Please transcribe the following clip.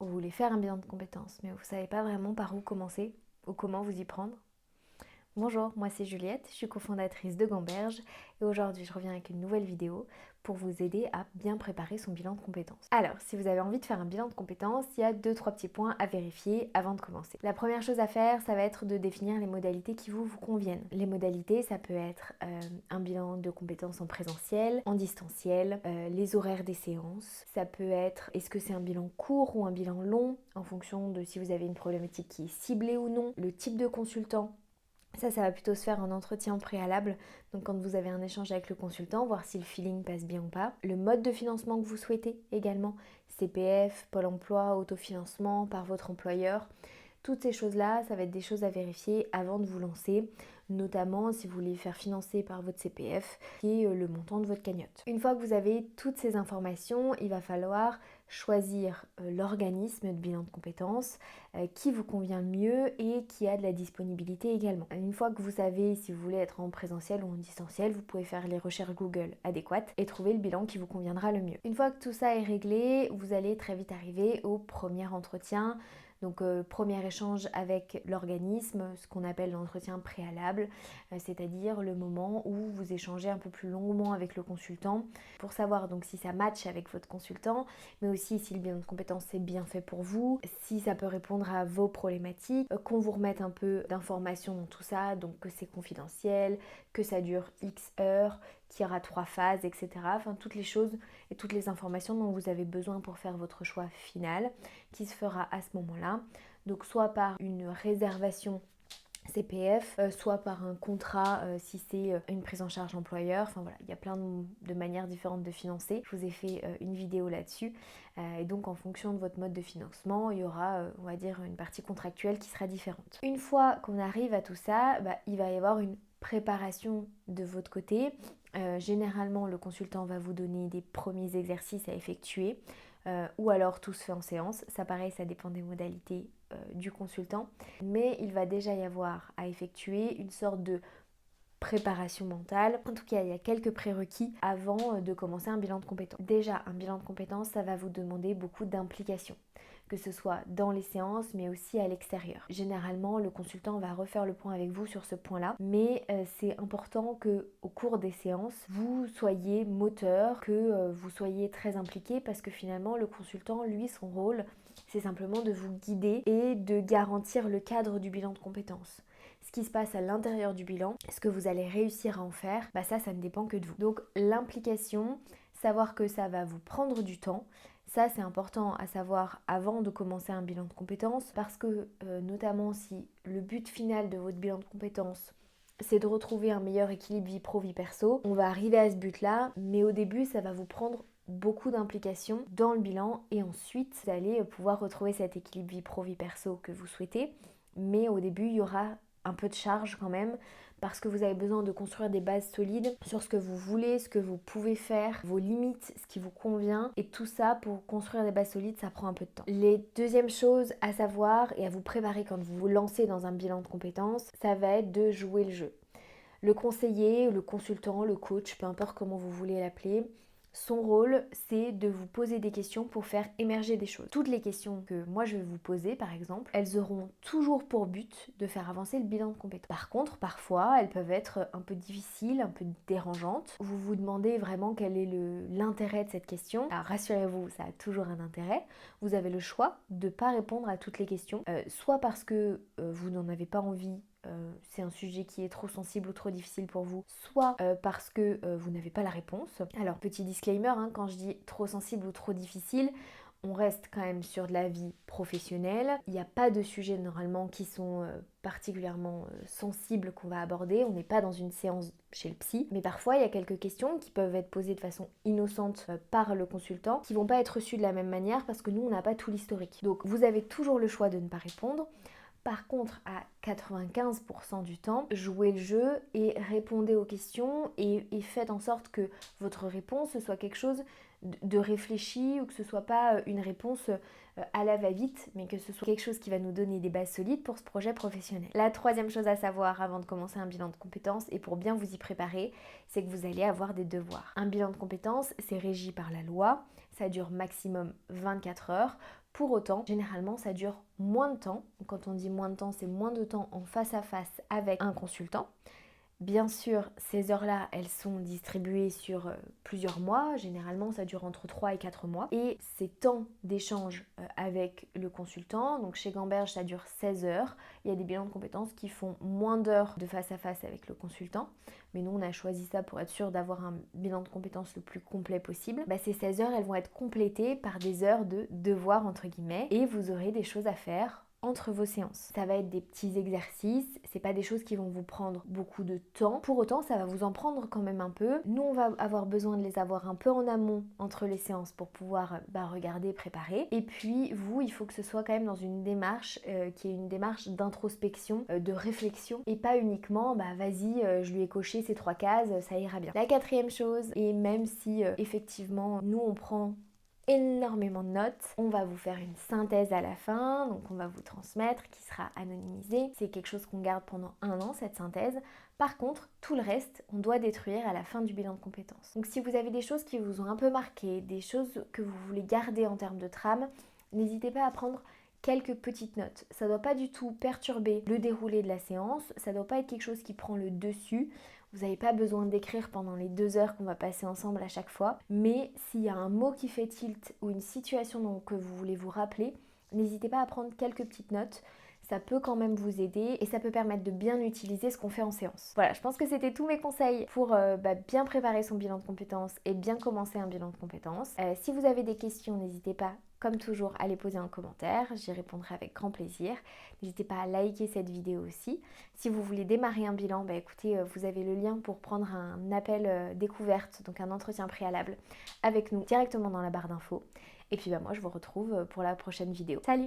Vous voulez faire un bilan de compétences, mais vous ne savez pas vraiment par où commencer ou comment vous y prendre. Bonjour, moi c'est Juliette, je suis cofondatrice de Gamberge et aujourd'hui je reviens avec une nouvelle vidéo pour vous aider à bien préparer son bilan de compétences. Alors, si vous avez envie de faire un bilan de compétences, il y a 2-3 petits points à vérifier avant de commencer. La première chose à faire, ça va être de définir les modalités qui vous conviennent. Les modalités, ça peut être un bilan de compétences en présentiel, en distanciel, les horaires des séances. Ça peut être, est-ce que c'est un bilan court ou un bilan long, en fonction de si vous avez une problématique qui est ciblée ou non, le type de consultant. Ça va plutôt se faire en entretien préalable, donc quand vous avez un échange avec le consultant, voir si le feeling passe bien ou pas. Le mode de financement que vous souhaitez également, CPF, Pôle emploi, autofinancement par votre employeur. Toutes ces choses-là, ça va être des choses à vérifier avant de vous lancer, notamment si vous voulez faire financer par votre CPF, qui est le montant de votre cagnotte. Une fois que vous avez toutes ces informations, il va falloir choisir l'organisme de bilan de compétences qui vous convient le mieux et qui a de la disponibilité également. Une fois que vous savez si vous voulez être en présentiel ou en distanciel, vous pouvez faire les recherches Google adéquates et trouver le bilan qui vous conviendra le mieux. Une fois que tout ça est réglé, vous allez très vite arriver au premier entretien. Donc premier échange avec l'organisme, ce qu'on appelle l'entretien préalable, c'est-à-dire le moment où vous échangez un peu plus longuement avec le consultant pour savoir donc si ça matche avec votre consultant, mais aussi si le bilan de compétences est bien fait pour vous, si ça peut répondre à vos problématiques, qu'on vous remette un peu d'informations dans tout ça, donc que c'est confidentiel, que ça dure X heures, qu'il y aura 3 phases, etc. Enfin, toutes les choses et toutes les informations dont vous avez besoin pour faire votre choix final, qui se fera à ce moment-là. Donc soit par une réservation CPF, soit par un contrat si c'est une prise en charge employeur. Enfin voilà, il y a plein de manières différentes de financer. Je vous ai fait une vidéo là-dessus. Et donc en fonction de votre mode de financement, il y aura, on va dire, une partie contractuelle qui sera différente. Une fois qu'on arrive à tout ça, il va y avoir une préparation de votre côté. Généralement, le consultant va vous donner des premiers exercices à effectuer. Ou alors tout se fait en séance. Ça pareil, ça dépend des modalités du consultant. Mais il va déjà y avoir à effectuer une sorte de préparation mentale. En tout cas, il y a quelques prérequis avant de commencer un bilan de compétences. Déjà, un bilan de compétences, ça va vous demander beaucoup d'implication, que ce soit dans les séances, mais aussi à l'extérieur. Généralement, le consultant va refaire le point avec vous sur ce point-là, mais c'est important que au cours des séances, vous soyez moteur, que vous soyez très impliqué, parce que finalement, le consultant, lui, son rôle, c'est simplement de vous guider et de garantir le cadre du bilan de compétences. Ce qui se passe à l'intérieur du bilan, ce que vous allez réussir à en faire, ça ne dépend que de vous. Donc l'implication, savoir que ça va vous prendre du temps, ça c'est important à savoir avant de commencer un bilan de compétences, parce que notamment si le but final de votre bilan de compétences c'est de retrouver un meilleur équilibre vie pro vie perso, on va arriver à ce but là, mais au début ça va vous prendre beaucoup d'implication dans le bilan et ensuite vous allez pouvoir retrouver cet équilibre vie pro vie perso que vous souhaitez, mais au début il y aura un peu de charge quand même, parce que vous avez besoin de construire des bases solides sur ce que vous voulez, ce que vous pouvez faire, vos limites, ce qui vous convient, et tout ça pour construire des bases solides, ça prend un peu de temps. Les deuxièmes choses à savoir et à vous préparer quand vous vous lancez dans un bilan de compétences, ça va être de jouer le jeu. Le conseiller, le consultant, le coach, peu importe comment vous voulez l'appeler, son rôle, c'est de vous poser des questions pour faire émerger des choses. Toutes les questions que moi je vais vous poser, par exemple, elles auront toujours pour but de faire avancer le bilan de compétences. Par contre, parfois, elles peuvent être un peu difficiles, un peu dérangeantes. Vous vous demandez vraiment quel est l'intérêt de cette question. Alors rassurez-vous, ça a toujours un intérêt. Vous avez le choix de ne pas répondre à toutes les questions, soit parce que vous n'en avez pas envie, c'est un sujet qui est trop sensible ou trop difficile pour vous, soit parce que vous n'avez pas la réponse. Alors petit disclaimer, quand je dis trop sensible ou trop difficile, on reste quand même sur de la vie professionnelle. Il n'y a pas de sujets normalement qui sont particulièrement sensibles qu'on va aborder. On n'est pas dans une séance chez le psy. Mais parfois, il y a quelques questions qui peuvent être posées de façon innocente par le consultant, qui vont pas être reçues de la même manière parce que nous, on n'a pas tout l'historique. Donc vous avez toujours le choix de ne pas répondre. Par contre, à 95% du temps, jouez le jeu et répondez aux questions et faites en sorte que votre réponse soit quelque chose de réfléchi, ou que ce soit pas une réponse à la va-vite, mais que ce soit quelque chose qui va nous donner des bases solides pour ce projet professionnel. La troisième chose à savoir avant de commencer un bilan de compétences et pour bien vous y préparer, c'est que vous allez avoir des devoirs. Un bilan de compétences, c'est régi par la loi, ça dure maximum 24 heures. Pour autant, généralement, ça dure moins de temps. Quand on dit moins de temps, c'est moins de temps en face à face avec un consultant. Bien sûr, ces heures-là, elles sont distribuées sur plusieurs mois. Généralement, ça dure entre 3 et 4 mois. Et ces temps d'échange avec le consultant, donc chez Gamberge, ça dure 16 heures. Il y a des bilans de compétences qui font moins d'heures de face à face avec le consultant. Mais nous, on a choisi ça pour être sûr d'avoir un bilan de compétences le plus complet possible. Ces 16 heures, elles vont être complétées par des heures de devoir, entre guillemets. Et vous aurez des choses à faire entre vos séances. Ça va être des petits exercices, c'est pas des choses qui vont vous prendre beaucoup de temps. Pour autant, ça va vous en prendre quand même un peu. Nous, on va avoir besoin de les avoir un peu en amont entre les séances pour pouvoir regarder, préparer. Et puis, vous, il faut que ce soit quand même dans une démarche qui est une démarche d'introspection, de réflexion, et pas uniquement, vas-y, je lui ai coché ces 3 cases, ça ira bien. La quatrième chose, et même si effectivement, nous, on prend énormément de notes. On va vous faire une synthèse à la fin, donc on va vous transmettre, qui sera anonymisée. C'est quelque chose qu'on garde pendant 1 an, cette synthèse. Par contre, tout le reste, on doit détruire à la fin du bilan de compétences. Donc si vous avez des choses qui vous ont un peu marqué, des choses que vous voulez garder en termes de trame, n'hésitez pas à prendre quelques petites notes. Ça ne doit pas du tout perturber le déroulé de la séance, ça ne doit pas être quelque chose qui prend le dessus. Vous n'avez pas besoin d'écrire pendant les 2 heures qu'on va passer ensemble à chaque fois. Mais s'il y a un mot qui fait tilt ou une situation que vous voulez vous rappeler, n'hésitez pas à prendre quelques petites notes. Ça peut quand même vous aider et ça peut permettre de bien utiliser ce qu'on fait en séance. Voilà, je pense que c'était tous mes conseils pour bien préparer son bilan de compétences et bien commencer un bilan de compétences. Si vous avez des questions, n'hésitez pas, comme toujours, à les poser en commentaire. J'y répondrai avec grand plaisir. N'hésitez pas à liker cette vidéo aussi. Si vous voulez démarrer un bilan, écoutez, vous avez le lien pour prendre un appel découverte, donc un entretien préalable avec nous directement dans la barre d'infos. Et puis moi, je vous retrouve pour la prochaine vidéo. Salut!